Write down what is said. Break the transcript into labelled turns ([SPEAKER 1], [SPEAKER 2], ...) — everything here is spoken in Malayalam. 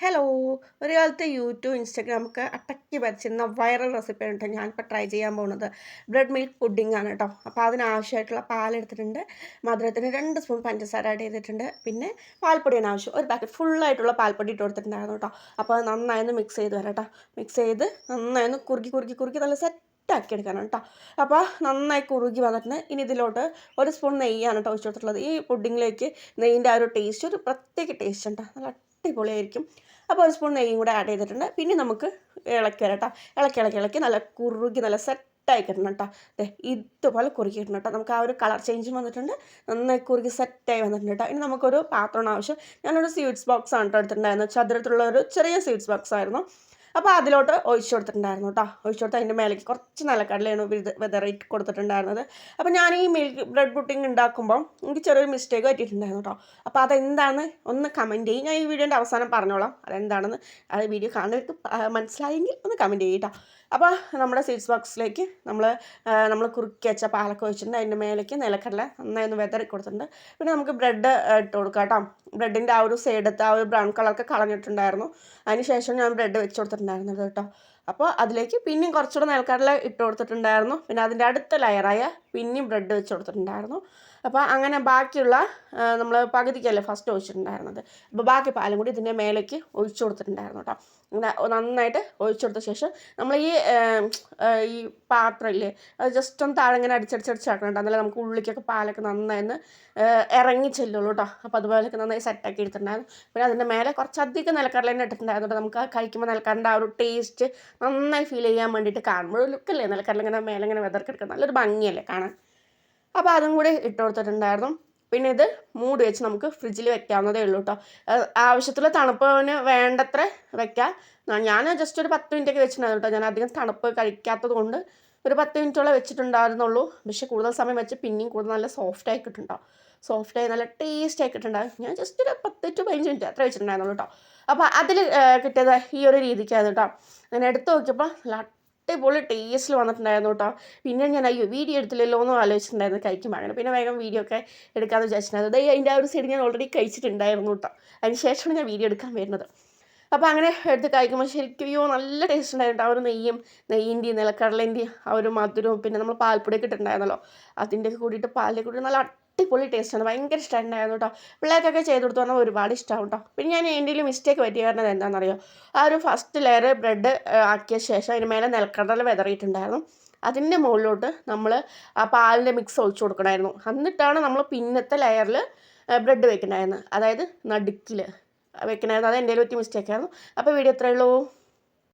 [SPEAKER 1] ഹലോ! ഒരു കാലത്ത് യൂട്യൂബ്, ഇൻസ്റ്റാഗ്രാമൊക്കെ അട്ടക്കി ഭരിച്ചിരുന്ന വൈറൽ റെസിപ്പിയാണ് ട്ടോ ഞാനിപ്പോൾ ട്രൈ ചെയ്യാൻ പോകുന്നത്. ബ്രെഡ് മിൽക്ക് പുഡിംഗ് ആണ് ട്ടോ. അപ്പോൾ അതിനാവശ്യമായിട്ടുള്ള പാലെടുത്തിട്ടുണ്ട്. മധുരത്തിന് 2 സ്പൂൺ പഞ്ചസാര ആഡ് ചെയ്തിട്ടുണ്ട്. പിന്നെ പാൽപ്പൊടിയാണ് ആവശ്യം. ഒരു പാക്കറ്റ് ഫുള്ളായിട്ടുള്ള പാൽപ്പൊടി ഇട്ട് കൊടുത്തിട്ടുണ്ടായിരുന്നു ട്ടോ. അപ്പോൾ അത് നന്നായി മിക്സ് ചെയ്ത് വരാം ട്ടോ. മിക്സ് ചെയ്ത് നന്നായി കുറുക്കി നല്ല സെറ്റാക്കി എടുക്കണം ട്ടോ. അപ്പോൾ നന്നായി കുറുകി വന്നിട്ടുണ്ട്. ഇനി ഇതിലോട്ട് 1 സ്പൂൺ നെയ്യാണ് ട്ടോ ഒഴിച്ച് കൊടുത്തിട്ടുള്ളത്. ഈ പുഡിങ്ങിലേക്ക് നെയ്യിൻ്റെ ആ ഒരു ടേസ്റ്റ് ഒരു പ്രത്യേക ടേസ്റ്റ് ഉണ്ട്. നല്ല അടിപൊളിയായിരിക്കും. അപ്പോൾ 1 സ്പൂൺ നെയ്യും കൂടെ ആഡ് ചെയ്തിട്ടുണ്ട്. പിന്നെ നമുക്ക് ഇളക്കി വരാം ട്ടോ. ഇളക്കി നല്ല കുറുകി നല്ല സെറ്റായി കിട്ടണം ട്ടോ. ദേ ഇതുപോലെ കുറുക്കി കിട്ടണം ട്ടോ. നമുക്ക് ആ ഒരു കളർ ചേഞ്ചും വന്നിട്ടുണ്ട്. നന്നായി കുറുകി സെറ്റായി വന്നിട്ടുണ്ട് ട്ടോ. ഇനി നമുക്കൊരു പാത്രമാണ് ആവശ്യം. ഞാനൊരു സ്വീറ്റ്സ് ബോക്സ് ആണ് ട്ടോ എടുത്തിട്ടുണ്ടായിരുന്നത്. ചതുരത്തിലുള്ള ഒരു ചെറിയ സ്വീറ്റ്സ് ബോക്സ് ആയിരുന്നു. അപ്പോൾ അതിലോട്ട് ഒഴിച്ച് കൊടുത്തിട്ടുണ്ടായിരുന്നു ട്ടോ. ഒഴിച്ച് കൊടുത്ത് അതിൻ്റെ മേലേക്ക് കുറച്ച് നിലക്കടലയാണ് വിതറിയിട്ട് കൊടുത്തിട്ടുണ്ടായിരുന്നത്. അപ്പോൾ ഞാൻ ഈ ബ്രെഡ് പുഡിംഗ് ഉണ്ടാക്കുമ്പോൾ എനിക്ക് ചെറിയൊരു മിസ്റ്റേക്ക് പറ്റിയിട്ടുണ്ടായിരുന്നു ട്ടോ. അപ്പോൾ അതെന്താണെന്ന് ഒന്ന് കമൻറ്റ് ചെയ്യും. ഞാൻ ഈ വീഡിയോൻ്റെ അവസാനം പറഞ്ഞോളാം അതെന്താണെന്ന്. ആ വീഡിയോ കാണുന്നവർക്ക് മനസ്സിലായെങ്കിൽ ഒന്ന് കമൻറ്റ് ചെയ്യും ട്ടോ. അപ്പോൾ നമ്മുടെ സ്വീറ്റ്സ് ബോക്സിലേക്ക് നമ്മൾ കുറുക്കി വെച്ച പാലൊക്കെ ഒഴിച്ചിട്ടുണ്ട്. അതിൻ്റെ മേലേക്ക് നിലക്കടല നന്നായി ഒന്ന് വിതറി കൊടുത്തിട്ടുണ്ട്. പിന്നെ നമുക്ക് ബ്രെഡ് ഇട്ട് കൊടുക്കാം ട്ടോ. ബ്രെഡിൻ്റെ ആ ഒരു സൈഡത്തെ ആ ഒരു ബ്രൗൺ കളറൊക്കെ കളഞ്ഞിട്ടുണ്ടായിരുന്നു. അതിന് ശേഷം ഞാൻ ബ്രെഡ് വെച്ച് കൊടുത്തിട്ടുണ്ടായിരുന്നത് കേട്ടോ. അപ്പോൾ അതിലേക്ക് പിന്നെയും കുറച്ചുകൂടെ നിലക്കടല ഇട്ട് കൊടുത്തിട്ടുണ്ടായിരുന്നു. പിന്നെ അതിൻ്റെ അടുത്ത ലെയറായ പിന്നെയും ബ്രെഡ് വെച്ച് കൊടുത്തിട്ടുണ്ടായിരുന്നു. അപ്പോൾ അങ്ങനെ ബാക്കിയുള്ള നമ്മൾ പകുതിക്കല്ലേ ഫസ്റ്റ് ഒഴിച്ചിട്ടുണ്ടായിരുന്നത്. അപ്പോൾ ബാക്കി പാലും കൂടി ഇതിൻ്റെ മേലേക്ക് ഒഴിച്ചു കൊടുത്തിട്ടുണ്ടായിരുന്നു കേട്ടോ. അങ്ങനെ നന്നായിട്ട് ഒഴിച്ചു കൊടുത്ത ശേഷം നമ്മൾ ഈ പാത്രമില്ലേ അത് ജസ്റ്റ് ഒന്ന് താഴെ ഇങ്ങനെ അടിച്ചടിച്ചടിച്ചാക്കണം കേട്ടോ. എന്നാലേ നമുക്ക് ഉള്ളിലേക്കൊക്കെ പാലൊക്കെ നന്നായി ഇറങ്ങി ചെല്ലുള്ളൂ കേട്ടോ. അപ്പോൾ അതുപോലെയൊക്കെ നന്നായി സെറ്റാക്കി എടുത്തിട്ടുണ്ടായിരുന്നു. പിന്നെ അതിൻ്റെ മേലെ കുറച്ചധികം നിലക്കടല തന്നെ ഇട്ടിട്ടുണ്ടായിരുന്നു കേട്ടോ. നമുക്ക് കഴിക്കുമ്പോൾ നിലക്കടലിൻ്റെ ആ ഒരു ടേസ്റ്റ് നന്നായി ഫീൽ ചെയ്യാൻ വേണ്ടിയിട്ട് കാണുമ്പോൾ ഒരു ലുക്കല്ലേ നിലക്കടല ഇങ്ങനെ മേലെ ഇങ്ങനെ വെതർക്കെടുക്കുക നല്ലൊരു ഭംഗിയല്ലേ കാണാൻ. അപ്പോൾ അതും കൂടി ഇട്ട് കൊടുത്തിട്ടുണ്ടായിരുന്നു. പിന്നെ ഇത് മൂടി വെച്ച് നമുക്ക് ഫ്രിഡ്ജിൽ വെക്കാവുന്നതേ ഉള്ളൂ കേട്ടോ. ആവശ്യത്തിൽ തണുപ്പിന് വേണ്ടത്ര വെക്കാം. ഞാൻ ജസ്റ്റ് ഒരു 10 മിനിറ്റൊക്കെ വെച്ചിട്ടുണ്ടായിരുന്നു കേട്ടോ. ഞാൻ അധികം തണുപ്പ് കഴിക്കാത്തത് കൊണ്ട് ഒരു 10 മിനിറ്റോളം വെച്ചിട്ടുണ്ടായിരുന്നുള്ളൂ. പക്ഷേ കൂടുതൽ സമയം വെച്ച് പിന്നെയും കൂടുതൽ നല്ല സോഫ്റ്റായി കിട്ടുന്നുണ്ടാവും. സോഫ്റ്റായി നല്ല ടേസ്റ്റായി കിട്ടുന്നുണ്ടാവും. ഞാൻ ജസ്റ്റ് ഒരു 10 to 15 മിനിറ്റ് അത്ര വെച്ചിട്ടുണ്ടായിരുന്നുള്ളൂ കേട്ടോ. അപ്പോൾ അതിൽ കിട്ടിയത് ഈ ഒരു രീതിക്കായിരുന്നു കേട്ടോ. ഞാൻ എടുത്ത് നോക്കിയപ്പോൾ നല്ല അടിപൊളി ടേസ്റ്റിൽ വന്നിട്ടുണ്ടായിരുന്നു കേട്ടോ. പിന്നെ ഞാൻ വീഡിയോ എടുത്തില്ലല്ലോ എന്ന് ആലോചിച്ചിട്ടുണ്ടായിരുന്നു കഴിക്കുമ്പോൾ. അങ്ങനെ പിന്നെ വേഗം വീഡിയോ ഒക്കെ എടുക്കാമെന്ന് വിചാരിച്ചിട്ടുണ്ടായിരുന്നു. അതിൻ്റെ ആ ഒരു സൈഡ് ഞാൻ ഓൾറെഡി കഴിച്ചിട്ടുണ്ടായിരുന്നു കേട്ടോ. അതിന് ശേഷമാണ് ഞാൻ വീഡിയോ എടുക്കാൻ വരുന്നത്. അപ്പോൾ അങ്ങനെ എടുത്ത് കഴിക്കുമ്പോൾ ശരിക്കും നല്ല ടേസ്റ്റ് ഉണ്ടായിരുന്നു. ആ ഒരു നെയ്യിൻ്റെയും നിലക്കടലേൻ്റെയും ആ ഒരു മധുരവും പിന്നെ നമ്മൾ പാൽപ്പൊടിയൊക്കെ ഇട്ടിട്ടുണ്ടായിരുന്നല്ലോ അതിൻ്റെയൊക്കെ കൂടിയിട്ട് പാലിൽ കൂടി നല്ല അടിപൊളി ടേസ്റ്റാണ്. ഭയങ്കര ഇഷ്ടമുണ്ടായിരുന്നു കേട്ടോ. പിള്ളേർക്കൊക്കെ ചെയ്ത് കൊടുത്തു പറഞ്ഞാൽ ഒരുപാട് ഇഷ്ടമാവും കേട്ടോ. പിന്നെ ഞാൻ എന്തെങ്കിലും മിസ്റ്റേക്ക് പറ്റി പറഞ്ഞത് എന്താണെന്നറിയോ, ആ ഒരു ഫസ്റ്റ് ലെയർ ബ്രെഡ് ആക്കിയ ശേഷം അതിന് മേലെ നിലക്കടല വിതറിയിട്ടുണ്ടായിരുന്നു. അതിൻ്റെ മുകളിലോട്ട് നമ്മൾ ആ പാലിൻ്റെ മിക്സ് ഒഴിച്ചു കൊടുക്കണമായിരുന്നു. എന്നിട്ടാണ് നമ്മൾ പിന്നത്തെ ലെയറിൽ ബ്രെഡ് വെക്കണമായിരുന്നു. അതായത് നടുക്കിൽ വെക്കണമായിരുന്നു. അത് എൻ്റെ പറ്റിയ മിസ്റ്റേക്കായിരുന്നു. അപ്പോൾ വീഡിയോ എത്രയേ ഉള്ളൂ.